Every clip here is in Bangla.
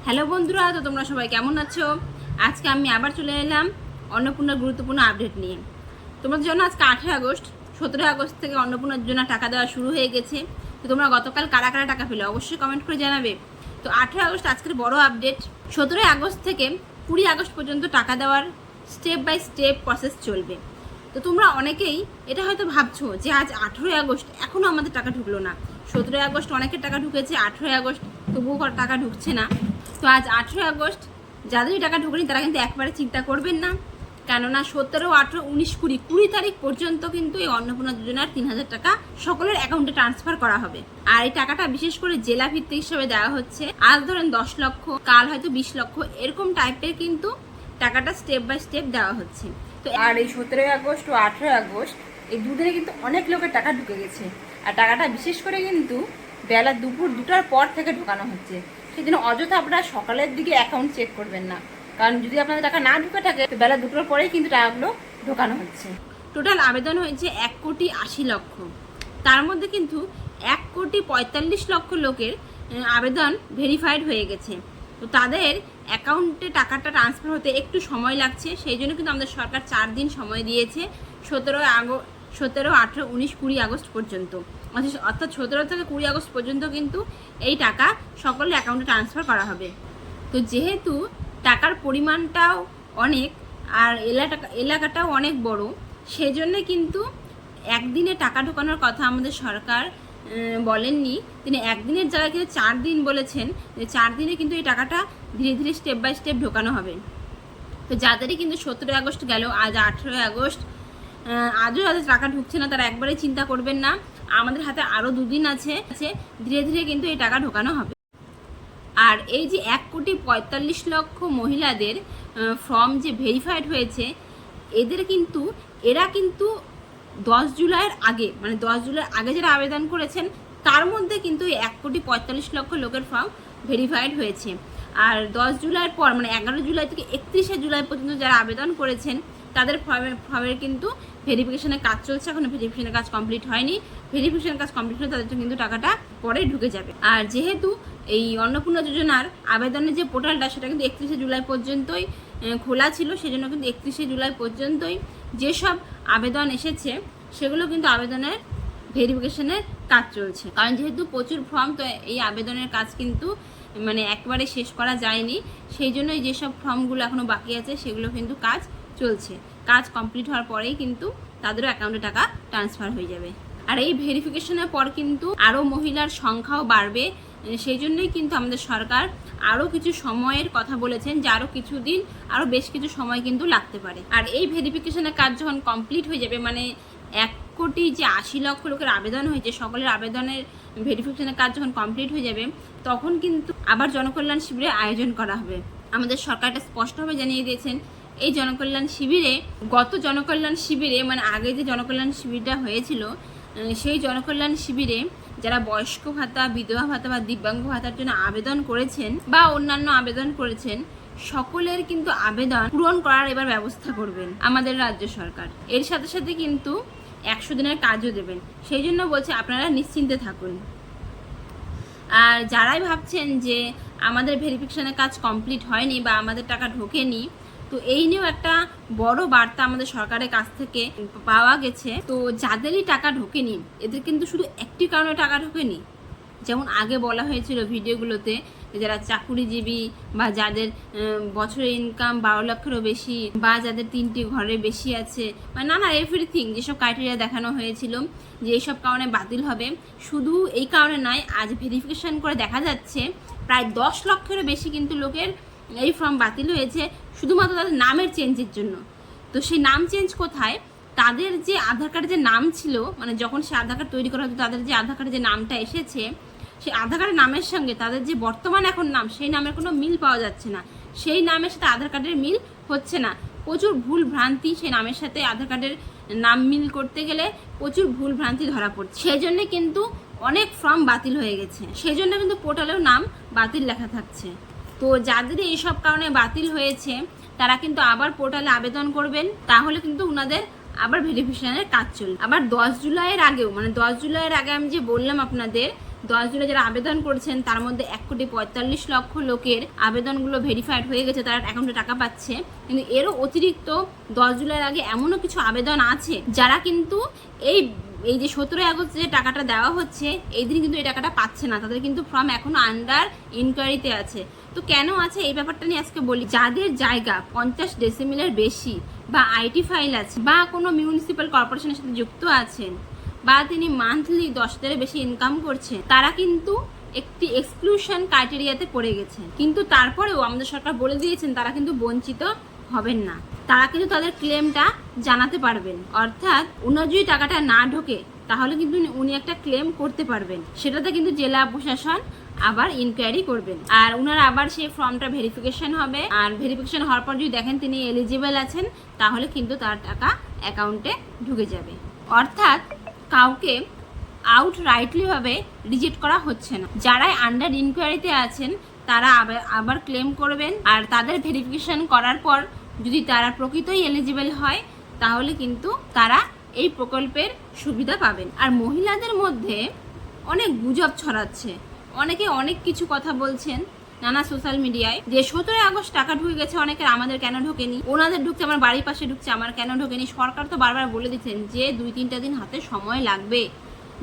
হ্যালো বন্ধুরা, তো তোমরা সবাই কেমন আছো? আজকে আমি আবার চলে এলাম অন্নপূর্ণার গুরুত্বপূর্ণ আপডেট নিয়ে। তোমাদের জন্য আজকে 18 আগস্ট, 17 আগস্ট থেকে অন্নপূর্ণার জন্য টাকা দেওয়া শুরু হয়ে গেছে। তো তোমরা গতকাল কারা কারা টাকা পেলে অবশ্যই কমেন্ট করে জানাবে। তো 18 আগস্ট আজকের বড় আপডেট। 17 আগস্ট থেকে 20 আগস্ট পর্যন্ত টাকা দেওয়ার স্টেপ বাই স্টেপ প্রসেস চলবে। তো তোমরা অনেকেই এটা হয়তো ভাবছো যে আজ 18 আগস্ট এখনও আমাদের টাকা ঢুকলো না। 17 আগস্ট অনেকের টাকা ঢুকেছে, 18 আগস্ট তবুও টাকা ঢুকছে না। তো আজ 18 আগস্ট যাদেরই টাকা ঢোকেনি তারা কিন্তু একবারে চিন্তা করবেন না, কেননা 17, 18, 19, 20 তারিখ পর্যন্ত কিন্তু এই অন্নপূর্ণা যোজনার 3,000 টাকা সকলের অ্যাকাউন্টে ট্রান্সফার করা হবে। আর এই টাকাটা বিশেষ করে জেলা ভিত্তিক হিসেবে দেওয়া হচ্ছে। আজ ধরেন 10 লক্ষ, কাল হয়তো 20 লক্ষ, এরকম টাইপের কিন্তু টাকাটা স্টেপ বাই স্টেপ দেওয়া হচ্ছে। তো আর এই 17 আগস্ট ও 18 আগস্ট এই দুদিনে কিন্তু অনেক লোকের টাকা ঢুকে গেছে। আর টাকাটা বিশেষ করে কিন্তু বেলা দুপুর 2টার পর থেকে ঢোকানো হচ্ছে। সেই জন্য অযথা আপনারা সকালের দিকে অ্যাকাউন্ট চেক করবেন না, কারণ যদি আপনাদের টাকা না ঢুকে থাকে তো বেলা 2টার পরেই কিন্তু টাকাগুলো ঢোকানো হচ্ছে। টোটাল আবেদন হয়েছে 1,80,00,000। তার মধ্যে কিন্তু 1,45,00,000 লোকের আবেদন ভেরিফাইড হয়ে গেছে। তো তাদের অ্যাকাউন্টে টাকাটা ট্রান্সফার হতে একটু সময় লাগছে। সেই জন্য কিন্তু আমাদের সরকার 4 দিন সময় দিয়েছে, 17, 18, 19, 20 আগস্ট পর্যন্ত। অর্থাৎ 17 থেকে 20 আগস্ট পর্যন্ত কিন্তু এই টাকা সকলের অ্যাকাউন্টে ট্রান্সফার করা হবে। তো যেহেতু টাকার পরিমাণটাও অনেক আর এলাকাটাও অনেক বড়, সেজন্য কিন্তু একদিনে টাকা ঢোকানোর কথা আমাদের সরকার বলেননি। তিনি একদিনের জায়গায় কিন্তু 4 দিন বলেছেন, যে 4 দিনে কিন্তু এই টাকাটা ধীরে ধীরে স্টেপ বাই স্টেপ ঢোকানো হবে। তো যাদেরই কিন্তু 17 আগস্ট গেল, আজ 18 আগস্ট, আজও যাদের টাকা ঢুকছে না তারা একবারেই চিন্তা করবেন না। আমাদের হাতে আরও 2 দিন আছে, ধীরে ধীরে কিন্তু এই টাকা ঢোকানো হবে। আর এই যে 1,45,00,000 মহিলাদের ফর্ম যে ভেরিফাইড হয়েছে, এরা কিন্তু 10 জুলাইয়ের আগে, মানে 10 জুলাইয়ের আগে যারা আবেদন করেছেন তার মধ্যে কিন্তু 1,45,00,000 লোকের ফর্ম ভেরিফাইড হয়েছে। আর 10 জুলাইয়ের পর, মানে 11 জুলাই থেকে 31 জুলাই পর্যন্ত যারা আবেদন করেছেন তাদের ফর্মের কিন্তু ভেরিফিকেশনের কাজ চলছে। এখনো ভেরিফিকেশনের কাজ কমপ্লিট হয়নি। ভেরিফিকেশনের কাজ কমপ্লিট হলে তাদের কিন্তু টাকাটা পরে ঢুকে যাবে। আর যেহেতু এই অন্নপূর্ণা যোজনার আবেদনের যে পোর্টালটা সেটা কিন্তু 31 জুলাই পর্যন্তই খোলা ছিল, সেজন্য কিন্তু 31 জুলাই পর্যন্তই যেসব আবেদন এসেছে সেগুলো কিন্তু আবেদনের ভেরিফিকেশনের কাজ চলছে। কারণ যেহেতু প্রচুর ফর্ম, তো এই আবেদনের কাজ কিন্তু মানে একবারে শেষ করা যায়নি। সেই জন্যই যেসব ফর্মগুলো এখনও বাকি আছে সেগুলো কিন্তু কাজ চলছে। কাজ কমপ্লিট হওয়ার পরেই কিন্তু তাদেরও অ্যাকাউন্টে টাকা ট্রান্সফার হয়ে যাবে। আর এই ভেরিফিকেশনের পর কিন্তু আরও মহিলার সংখ্যাও বাড়বে। সেই জন্যই কিন্তু আমাদের সরকার আরও কিছু সময়ের কথা বলেছেন, যে আরও কিছুদিন, আরও বেশ কিছু সময় কিন্তু লাগতে পারে। আর এই ভেরিফিকেশনের কাজ যখন কমপ্লিট হয়ে যাবে, মানে 1,80,00,000 লোকের আবেদন হয়েছে, সকলের আবেদনের ভেরিফিকেশনের কাজ যখন কমপ্লিট হয়ে যাবে, তখন কিন্তু আবার জনকল্যাণ শিবিরের আয়োজন করা হবে। আমাদের সরকারটা স্পষ্টভাবে জানিয়ে দিয়েছেন এই জনকল্যাণ শিবিরে, গত জনকল্যাণ শিবিরে, মানে আগে যে জনকল্যাণ শিবিরটা হয়েছিল, সেই জনকল্যাণ শিবিরে যারা বয়স্ক ভাতা, বিধবা ভাতা বা দিব্যাঙ্গ ভাতার জন্য আবেদন করেছেন বা অন্যান্য আবেদন করেছেন, সকলের কিন্তু আবেদন পূরণ করার এবার ব্যবস্থা করবেন আমাদের রাজ্য সরকার। এর সাথে সাথে কিন্তু 100 দিনের কাজও দেবেন। সেই জন্য বলছে আপনারা নিশ্চিন্তে থাকুন। আর যারাই ভাবছেন যে আমাদের ভেরিফিকেশনের কাজ কমপ্লিট হয়নি বা আমাদের টাকা ঢোকেনি, তো এই নিয়েও একটা বড় বার্তা আমাদের সরকারের কাছ থেকে পাওয়া গেছে। তো যাদেরই টাকা ঢোকেনি, এদের কিন্তু শুধু একটি কারণে টাকা ঢোকেনি। যেমন আগে বলা হয়েছিল ভিডিওগুলোতে, যারা চাকুরিজীবী বা যাদের বছরের ইনকাম 12 লক্ষেরও বেশি, বা যাদের 3টি ঘরের বেশি আছে, বা নানা এভরিথিং যেসব ক্রাইটেরিয়া দেখানো হয়েছিল যে এইসব কারণে বাতিল হবে, শুধু এই কারণে নয়, আজ ভেরিফিকেশন করে দেখা যাচ্ছে প্রায় 10 লক্ষেরও বেশি কিন্তু লোকের এই ফর্ম বাতিল হয়েছে শুধুমাত্র তাদের নামের চেঞ্জের জন্য। তো সেই নাম চেঞ্জ কোথায়? তাদের যে আধার কার্ডে যে নাম ছিল, মানে যখন সে আধার কার্ড তৈরি করা হতো, তাদের যে আধার কার্ডে যে নামটা এসেছে, সেই আধার কার্ডের নামের সঙ্গে তাদের যে বর্তমান এখন নাম, সেই নামের কোনো মিল পাওয়া যাচ্ছে না। সেই নামের সাথে আধার কার্ডের মিল হচ্ছে না। প্রচুর ভুল ভ্রান্তি, সেই নামের সাথে আধার কার্ডের নাম মিল করতে গেলে প্রচুর ভুল ভ্রান্তি ধরা পড়ছে। সেই জন্য কিন্তু অনেক ফর্ম বাতিল হয়ে গেছে। সেই জন্য কিন্তু পোর্টালেও নাম বাতিল লেখা থাকছে। তো যাদের এইসব কারণে বাতিল হয়েছে তারা কিন্তু আবার পোর্টালে আবেদন করবেন, তাহলে কিন্তু ওনাদের আবার ভেরিফিকেশনের কাজ চলবে। আবার 10 জুলাইয়ের আগেও, মানে 10 জুলাইয়ের আগে আমি যে বললাম আপনাদের 10 জুলাই যারা আবেদন করেছেন তার মধ্যে 1,45,00,000 লোকের আবেদনগুলো ভেরিফাইড হয়ে গেছে, তারা অ্যাকাউন্টে টাকা পাচ্ছে। কিন্তু এরও অতিরিক্ত 10 জুলাইয়ের আগে এমনও কিছু আবেদন আছে যারা কিন্তু এই যে 17 আগস্ট যে টাকাটা দেওয়া হচ্ছে এই দিন কিন্তু এই টাকাটা পাচ্ছে না, তাদের কিন্তু ফর্ম এখনো আন্ডার ইনকোয়ারিতে আছে। তো কেন আছে এই ব্যাপারটা নিয়ে আজকে বলি। যাদের জায়গা 50 ডেসিমিলের বেশি বা আইটি ফাইল আছে বা কোনো মিউনিসিপ্যাল কর্পোরেশনের সাথে যুক্ত আছেন বা তিনি মান্থলি 10,000-এর বেশি ইনকাম করছেন, তারা কিন্তু একটি এক্সক্লুশন ক্রাইটেরিয়াতে পড়ে গেছে। কিন্তু তারপরেও আমাদের সরকার বলে দিয়েছেন তারা কিন্তু বঞ্চিত হবেন না, তারা কিন্তু তাদের ক্লেমটা জানাতে পারবেন। অর্থাৎ উনার যদি টাকাটা না ঢোকে তাহলে কিন্তু উনি একটা ক্লেম করতে পারবেন, সেটাতে কিন্তু জেলা প্রশাসন আবার ইনকোয়ারি করবেন আর উনারা আবার সেই ফর্মটা ভেরিফিকেশন হবে। আর ভেরিফিকেশন হওয়ার পর যদি দেখেন তিনি এলিজিবল আছেন তাহলে কিন্তু তার টাকা অ্যাকাউন্টে ঢুকে যাবে। অর্থাৎ কাউকে আউটরাইটলিভাবে রিজেক্ট করা হচ্ছে না। যারাই আন্ডার ইনকোয়ারিতে আছেন তারা আবার ক্লেম করবেন আর তাদের ভেরিফিকেশন করার পর যদি তারা প্রকৃতই এলিজিবল হয় তাহলে কিন্তু তারা এই প্রকল্পের সুবিধা পাবেন। আর মহিলাদের মধ্যে অনেক গুজব ছড়াচ্ছে, অনেকে অনেক কিছু কথা বলছেন নানা সোশ্যাল মিডিয়ায় যে 17 আগস্ট টাকা ঢুকে গেছে অনেকের, আমাদের কেন ঢোকেনি, ওনাদের ঢুকছে, আমার বাড়ির পাশে ঢুকছে, আমার কেন ঢোকেনি। সরকার তো বারবার বলে দিচ্ছেন যে 2-3টা দিন হাতে সময় লাগবে,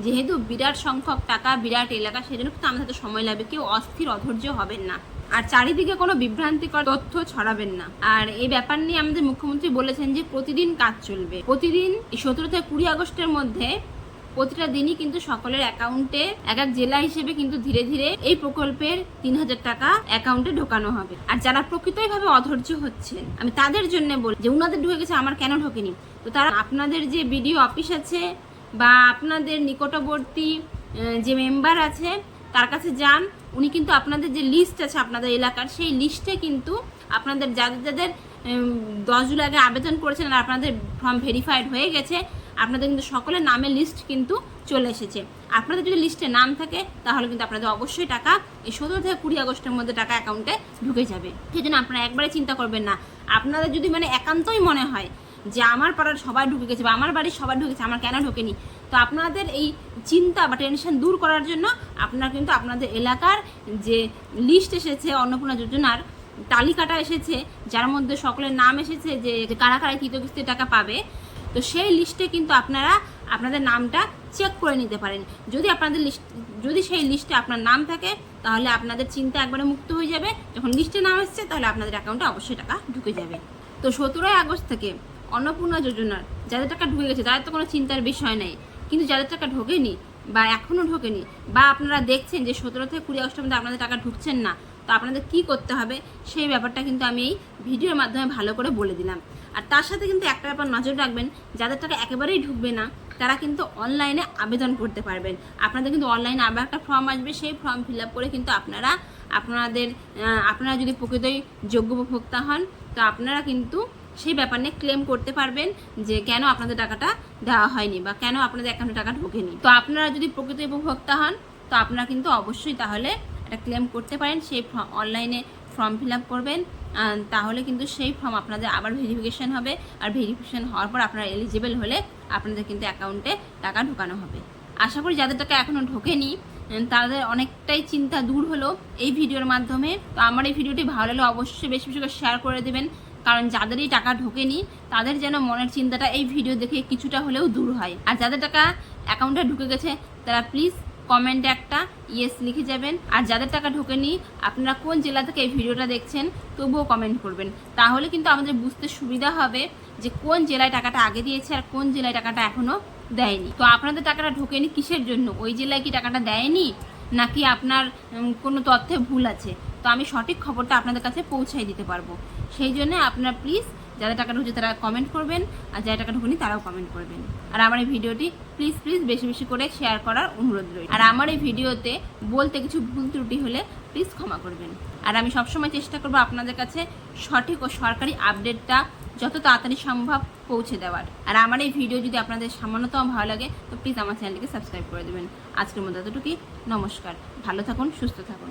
যেহেতু বিরাট সংখ্যক টাকা, বিরাট এলাকা, সেজন্য কিন্তু আমাদের হাতে সময় লাগবে। কেউ অস্থির অধৈর্য হবেন না আর চারিদিকে কোনো বিভ্রান্তিকর তথ্য ছড়াবেন না। আর এই ব্যাপার নিয়ে আমাদের মুখ্যমন্ত্রী বলেছেন যে প্রতিদিন কাজ চলবে, প্রতিদিন 17 থেকে 20 আগস্টের মধ্যে প্রতিটা দিনই কিন্তু সকলের অ্যাকাউন্টে এক এক জেলা হিসেবে কিন্তু ধীরে ধীরে এই প্রকল্পের 3,000 টাকা অ্যাকাউন্টে ঢোকানো হবে। আর যারা প্রকৃতইভাবে অধৈর্য হচ্ছেন আমি তাদের জন্য বলি যে উনাদের ঢুকে গেছে আমার কেন ঢোকেনি, তো তারা আপনাদের যে বিডিও অফিস আছে বা আপনাদের নিকটবর্তী যে মেম্বার আছে তার কাছে যান, উনি কিন্তু আপনাদের যে লিস্ট আছে আপনাদের এলাকার সেই লিস্টে কিন্তু আপনাদের যাদের যাদের 10 জুলাই আগে আবেদন করেছেন আর আপনাদের ফর্ম ভেরিফাইড হয়ে গেছে, আপনাদের কিন্তু সকলের নামের লিস্ট কিন্তু চলে এসেছে। আপনাদের যদি লিস্টে নাম থাকে তাহলে কিন্তু আপনাদের অবশ্যই টাকা এই 17 থেকে 20 আগস্টের মধ্যে টাকা অ্যাকাউন্টে ঢুকে যাবে। সেই জন্য আপনারা একবারে চিন্তা করবেন না। আপনাদের যদি একান্তই মনে হয় যে আমার পাড়ার সবাই ঢুকে গেছে বা আমার বাড়ির সবাই ঢুকেছে আমার কেন ঢোকেনি, তো আপনাদের এই চিন্তা বা টেনশন দূর করার জন্য আপনারা কিন্তু আপনাদের এলাকার যে লিস্ট এসেছে অন্নপূর্ণা যোজনার তালিকাটা এসেছে যার মধ্যে সকলের নাম এসেছে যে কারা কারা তৃতীয় কিস্তির টাকা পাবে, তো সেই লিস্টে কিন্তু আপনারা আপনাদের নামটা চেক করে নিতে পারেন। যদি সেই লিস্টে আপনার নাম থাকে তাহলে আপনাদের চিন্তা একবারে মুক্ত হয়ে যাবে। যখন লিস্টে নাম এসছে তাহলে আপনাদের অ্যাকাউন্টে অবশ্যই টাকা ঢুকে যাবে। তো 17 আগস্ট থেকে অন্নপূর্ণা যোজনার যাদের টাকা ঢুকে গেছে তাদের তো কোনো চিন্তার বিষয় নেই, কিন্তু যাদের টাকা ঢোকেনি বা এখনও ঢোকেনি বা আপনারা দেখছেন যে 17 থেকে 20 আগস্টের মধ্যে আপনাদের টাকা ঢুকছেন না, তো আপনাদের কি করতে হবে সেই ব্যাপারটা কিন্তু আমি এই ভিডিওর মাধ্যমে ভালো করে বলে দিলাম। আর তার সাথে কিন্তু একটা ব্যাপার নজর রাখবেন, যাদের টাকা একেবারেই ঢুকবে না তারা কিন্তু অনলাইনে আবেদন করতে পারবেন। আপনাদের কিন্তু অনলাইনে আবার একটা ফর্ম আসবে, সেই ফর্ম ফিল আপ করে কিন্তু আপনারা যদি প্রকৃতই যোগ্য উপভোক্তা হন তো আপনারা কিন্তু সেই ব্যাপার নিয়ে ক্লেম করতে পারবেন যে কেন আপনাদের টাকাটা দেওয়া হয়নি বা কেন আপনাদের অ্যাকাউন্টে টাকা ঢোকেনি। তো আপনারা যদি প্রকৃত উপভোক্তা হন তো আপনারা কিন্তু অবশ্যই তাহলে একটা ক্লেম করতে পারেন। সেই অনলাইনে ফর্ম ফিল আপ করবেন, তাহলে কিন্তু সেই ফর্ম আপনাদের আবার ভেরিফিকেশন হবে আর ভেরিফিকেশন হওয়ার পর আপনারা এলিজিবল হলে আপনাদের কিন্তু অ্যাকাউন্টে টাকা ঢোকানো হবে। আশা করি যাদের টাকা এখনও ঢোকেনি তাদের অনেকটাই চিন্তা দূর হলো এই ভিডিওর মাধ্যমে। তো আমার এই ভিডিওটি ভালো লাগলে অবশ্যই বেশি বেশি করে শেয়ার করে দেবেন, কারণ যাদেরই টাকা ঢোকেনি তাদের যেন মনের চিন্তাটা এই ভিডিও দেখে কিছুটা হলেও দূর হয়। আর যাদের টাকা অ্যাকাউন্টে ঢুকে গেছে তারা প্লিজ কমেন্টে একটা ইয়েস লিখে যাবেন। আর যাদের টাকা ঢোকেনি আপনারা কোন জেলা থেকে এই ভিডিওটা দেখছেন তবুও কমেন্ট করবেন, তাহলে কিন্তু আমাদের বুঝতে সুবিধা হবে যে কোন জেলায় টাকাটা আগে দিয়েছে আর কোন জেলায় টাকাটা এখনও দেয়নি। তো আপনাদের টাকাটা ঢোকেনি কিসের জন্য, ওই জেলায় কি টাকাটা দেয়নি নাকি আপনার কোনো তথ্যে ভুল আছে, তো আমি সঠিক খবরটা আপনাদের কাছে পৌঁছাই দিতে পারবো। সেই জন্য আপনারা প্লিজ যাদের টাকা ঢুকছে তারা কমেন্ট করবেন আর যারা টাকা ঢুকেনি তারাও কমেন্ট করবেন। আর আমার এই ভিডিওটি প্লিজ বেশি বেশি করে শেয়ার করার অনুরোধ রইল। আর আমার এই ভিডিওতে বলতে কিছু ভুল ত্রুটি হলে প্লিজ ক্ষমা করবেন। আর আমি সবসময় চেষ্টা করবো আপনাদের কাছে সঠিক ও সরকারি আপডেটটা যত তাড়াতাড়ি সম্ভব পৌঁছে দেওয়ার। আর আমার এই ভিডিও যদি আপনাদের সামান্যতম ভালো লাগে তো প্লিজ আমার চ্যানেলটিকে সাবস্ক্রাইব করে দেবেন। আজকের মতো এতটুকুই, নমস্কার, ভালো থাকুন, সুস্থ থাকুন।